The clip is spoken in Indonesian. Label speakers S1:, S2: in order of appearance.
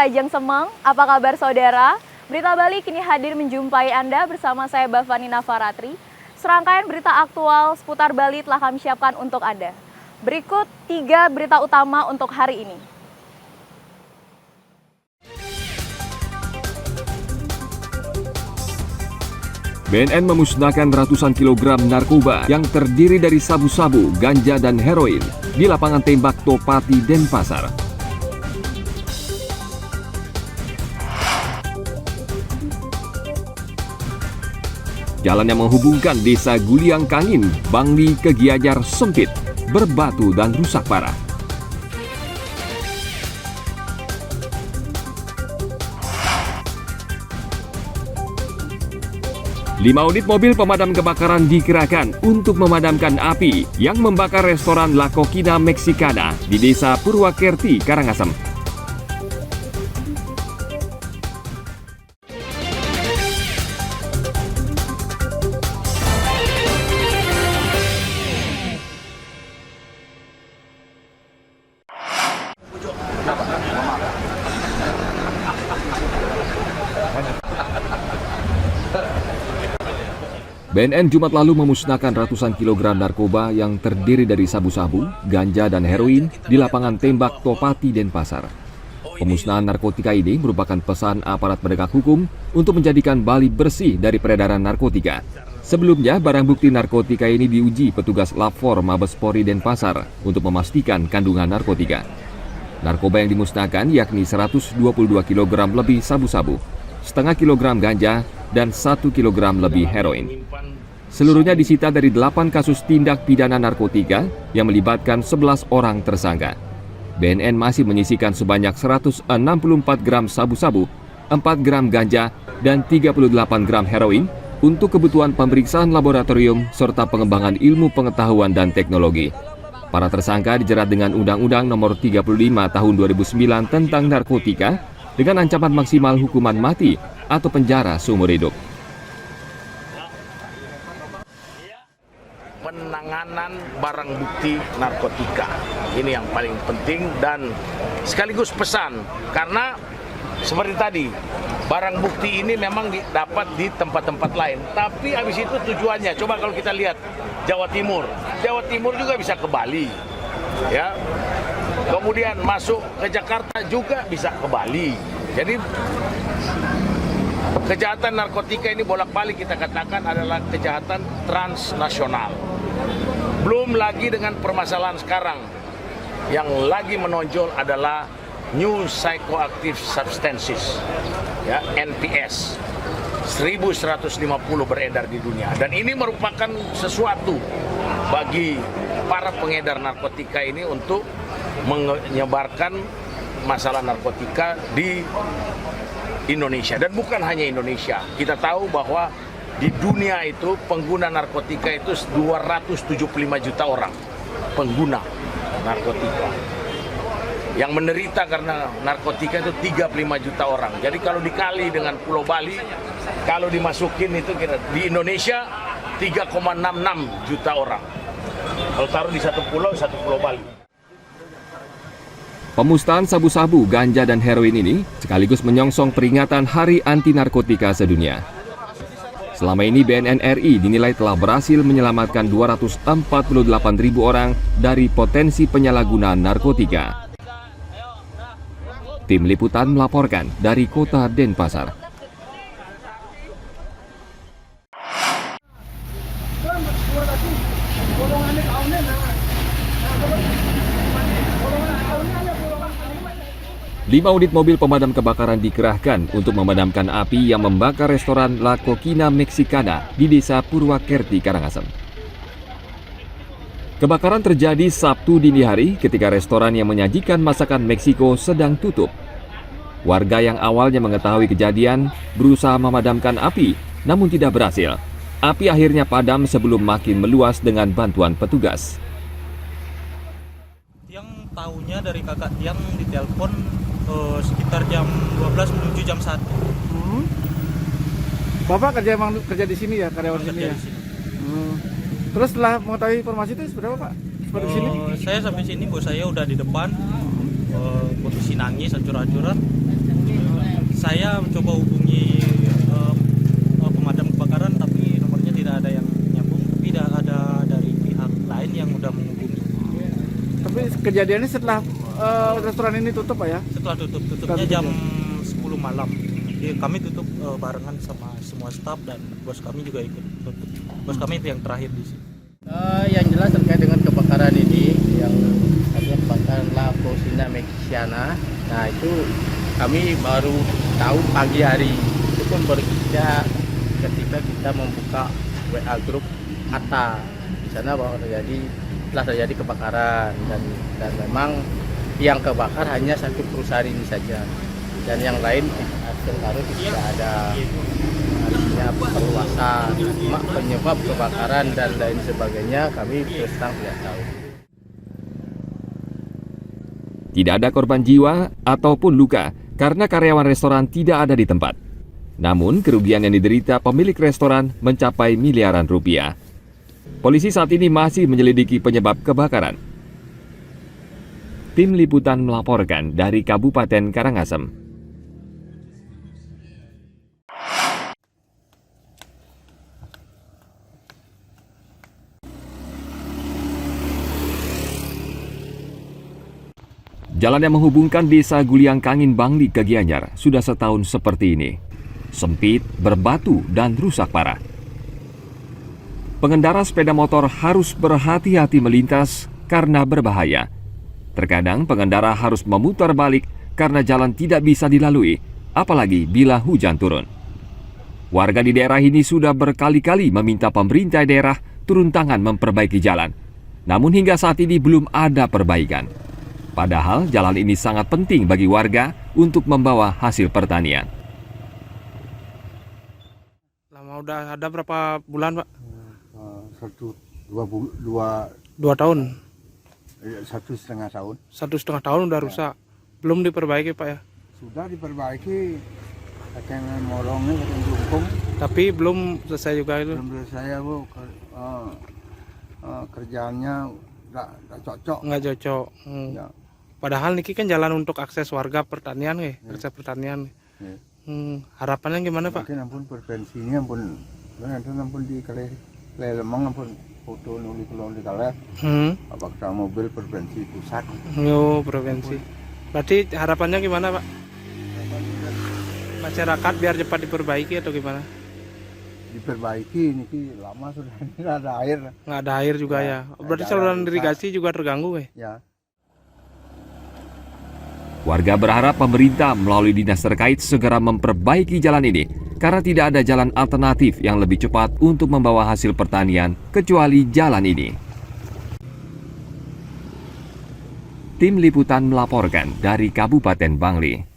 S1: Rajang Semeng, apa kabar saudara? Berita Bali kini hadir menjumpai Anda bersama saya Bavani Nafaratri. Serangkaian berita aktual seputar Bali telah kami siapkan untuk Anda. Berikut 3 berita utama untuk hari ini.
S2: BNN memusnahkan ratusan kilogram narkoba yang terdiri dari sabu-sabu, ganja, dan heroin di lapangan tembak Topati, Denpasar. Jalan yang menghubungkan desa Guliang Kangin, Bangli ke Gianyar sempit, berbatu dan rusak parah. Lima unit mobil pemadam kebakaran dikerahkan untuk memadamkan api yang membakar restoran La Coquina Mexicana di Desa Purwakerti, Karangasem. BNN Jumat lalu memusnahkan ratusan kilogram narkoba yang terdiri dari sabu-sabu, ganja, dan heroin di lapangan tembak Topati, Denpasar. Pemusnahan narkotika ini merupakan pesan aparat penegak hukum untuk menjadikan Bali bersih dari peredaran narkotika. Sebelumnya, barang bukti narkotika ini diuji petugas Lab4 Mabespori Denpasar untuk memastikan kandungan narkotika. Narkoba yang dimusnahkan yakni 122 kg lebih sabu-sabu, setengah kilogram ganja, dan 1 kg lebih heroin. Seluruhnya disita dari 8 kasus tindak pidana narkotika yang melibatkan 11 orang tersangka. BNN masih menyisikan sebanyak 164 gram sabu-sabu, 4 gram ganja, dan 38 gram heroin untuk kebutuhan pemeriksaan laboratorium serta pengembangan ilmu pengetahuan dan teknologi. Para tersangka dijerat dengan Undang-Undang Nomor 35 Tahun 2009 tentang narkotika dengan ancaman maksimal hukuman mati atau penjara seumur hidup.
S3: Penanganan barang bukti narkotika ini yang paling penting dan sekaligus pesan, karena seperti tadi barang bukti ini memang dapat di tempat-tempat lain, tapi habis itu tujuannya, coba kalau kita lihat Jawa Timur juga bisa ke Bali, ya. Kemudian masuk ke Jakarta juga bisa ke Bali. Jadi kejahatan narkotika ini bolak-balik kita katakan adalah kejahatan transnasional. Belum lagi dengan permasalahan sekarang yang lagi menonjol adalah New Psychoactive Substances, ya, NPS. 1150 beredar di dunia, dan ini merupakan sesuatu bagi para pengedar narkotika ini untuk menyebarkan masalah narkotika di Indonesia. Dan bukan hanya Indonesia, kita tahu bahwa di dunia itu pengguna narkotika itu 275 juta orang pengguna narkotika. Yang menderita karena narkotika itu 35 juta orang. Jadi kalau dikali dengan Pulau Bali, kalau dimasukin itu kira di Indonesia 3,66 juta orang. Kalau taruh di satu pulau Bali.
S2: Pemusnahan sabu-sabu, ganja, dan heroin ini sekaligus menyongsong peringatan Hari Anti Narkotika Sedunia. Selama ini BNN RI dinilai telah berhasil menyelamatkan 248.000 orang dari potensi penyalahgunaan narkotika. Tim Liputan melaporkan dari Kota Denpasar. Lima unit mobil pemadam kebakaran dikerahkan untuk memadamkan api yang membakar restoran La Coquina Mexicana di Desa Purwakerti, Karangasem. Kebakaran terjadi Sabtu dini hari ketika restoran yang menyajikan masakan Meksiko sedang tutup. Warga yang awalnya mengetahui kejadian berusaha memadamkan api, namun tidak berhasil. Api akhirnya padam sebelum makin meluas dengan bantuan petugas.
S4: Yang tahunya dari kakak Tiang ditelepon sekitar jam 12 menuju jam 1.
S5: Bapak kerja di sini ya, karyawan sini ya? Terus setelah mengetahui informasi itu seperti apa, Pak? Seperti sini?
S4: Saya sampai sini, bos saya udah di depan, posisi nangis, hancur-hancuran. Saya coba hubungi pemadam kebakaran, tapi nomornya tidak ada yang nyambung. Tidak ada dari pihak lain yang udah menghubungi.
S5: Tapi kejadiannya setelah restoran ini tutup Pak ya?
S4: Setelah tutupnya jam 10 malam. Jadi kami tutup barengan sama semua staf dan bos kami juga ikut tutup. Bos kami itu yang terakhir di sini.
S6: Yang jelas terkait dengan kebakaran ini yang kebakaran La Cocina Mexicana. Nah itu kami baru tahu pagi hari. Itu pun baru ketika kita membuka WA grup ATA. Di sana bahwa telah terjadi kebakaran dan memang yang kebakar hanya satu perusahaan ini saja. Dan yang lain tertaruh tidak ada artinya perluasan, penyebab kebakaran dan lain sebagainya kami terus terang tidak tahu.
S2: Tidak ada korban jiwa ataupun luka karena karyawan restoran tidak ada di tempat. Namun kerugian yang diderita pemilik restoran mencapai miliaran rupiah. Polisi saat ini masih menyelidiki penyebab kebakaran. Tim Liputan melaporkan dari Kabupaten Karangasem. Jalan yang menghubungkan desa Guliang Kangin Bangli ke Gianyar sudah setahun seperti ini. Sempit, berbatu, dan rusak parah. Pengendara sepeda motor harus berhati-hati melintas karena berbahaya. Terkadang pengendara harus memutar balik karena jalan tidak bisa dilalui, apalagi bila hujan turun. Warga di daerah ini sudah berkali-kali meminta pemerintah daerah turun tangan memperbaiki jalan. Namun hingga saat ini belum ada perbaikan. Padahal jalan ini sangat penting bagi warga untuk membawa hasil pertanian.
S7: Lama udah ada berapa bulan Pak?
S8: 2
S7: tahun.
S8: 1,5 tahun.
S7: 1,5 tahun udah rusak. Belum diperbaiki Pak ya?
S8: Sudah diperbaiki, pakai morongnya, pakai jungkung.
S7: Tapi belum selesai juga itu.
S8: Belum selesai Bu, kerjaannya nggak cocok.
S7: Nggak cocok.
S8: Ya.
S7: Padahal niki kan jalan untuk akses warga pertanian akses pertanian.
S8: Ya.
S7: Harapannya gimana Pak?
S8: Mungkin ampun prevensinya ampun di Lemong ampun foto nuli kelon di kale. Apakah mobil prevensi pusat?
S7: Yo prevensi. Berarti harapannya gimana Pak? Masyarakat biar cepat diperbaiki atau gimana?
S8: Diperbaiki niki lama sudah tidak ada air.
S7: Nggak ada air juga ya. Berarti
S8: Ada
S7: saluran
S8: rusak.
S7: irigasi juga terganggu
S8: Ya.
S2: Warga berharap pemerintah melalui dinas terkait segera memperbaiki jalan ini karena tidak ada jalan alternatif yang lebih cepat untuk membawa hasil pertanian kecuali jalan ini. Tim Liputan melaporkan dari Kabupaten Bangli.